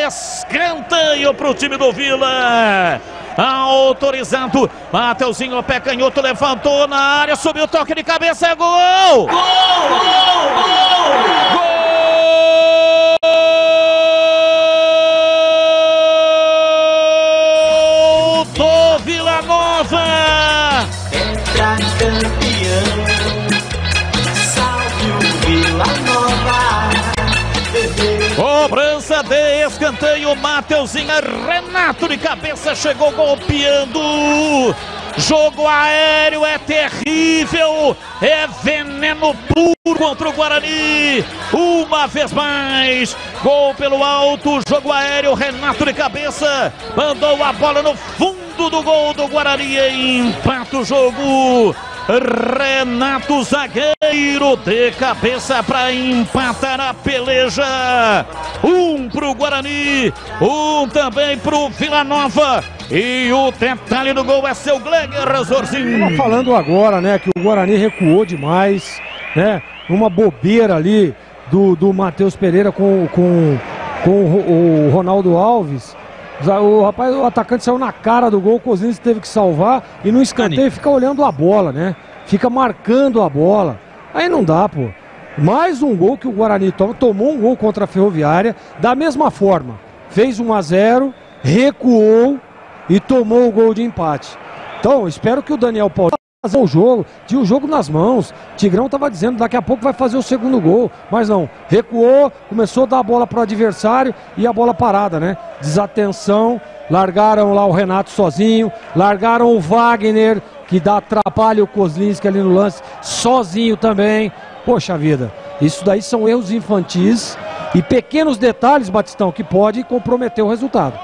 escanteio para o time do Vila. Autorizado, Mateuzinho, pé canhoto, levantou na área, subiu o toque de cabeça, é gol! Gol! Gol! Do Vila Nova! Campeão, salve o Vila Nova. Cobrança de escanteio, Mateuzinho, Renato de cabeça chegou golpeando. Jogo aéreo é terrível, é veneno puro contra o Guarani. Uma vez mais, gol pelo alto, jogo aéreo, Renato de cabeça mandou a bola no fundo do gol do Guarani e empata o jogo. Renato, zagueiro de cabeça para empatar a peleja. Um pro Guarani, um também pro Vila Nova. E o detalhe do gol é seu Gleger, Zorzinho. Estava falando agora, né, que o Guarani recuou demais, né? Uma bobeira ali do Matheus Pereira com o Ronaldo Alves. O atacante saiu na cara do gol, o Kozlinski teve que salvar e no escanteio fica olhando a bola, né? Fica marcando a bola. Aí não dá, pô. Mais um gol que o Guarani tomou um gol contra a Ferroviária, da mesma forma. Fez 1-0, recuou e tomou o gol de empate. Então, espero que o Daniel Paulista fazer o jogo, tinha o jogo nas mãos. Tigrão estava dizendo, daqui a pouco vai fazer o segundo gol, mas não, recuou, começou a dar a bola para o adversário e a bola parada, né? Desatenção, largaram lá o Renato sozinho, largaram o Wagner, que atrapalha o Kozlinski ali no lance, sozinho também. Poxa vida, isso daí são erros infantis e pequenos detalhes, Batistão, que pode comprometer o resultado.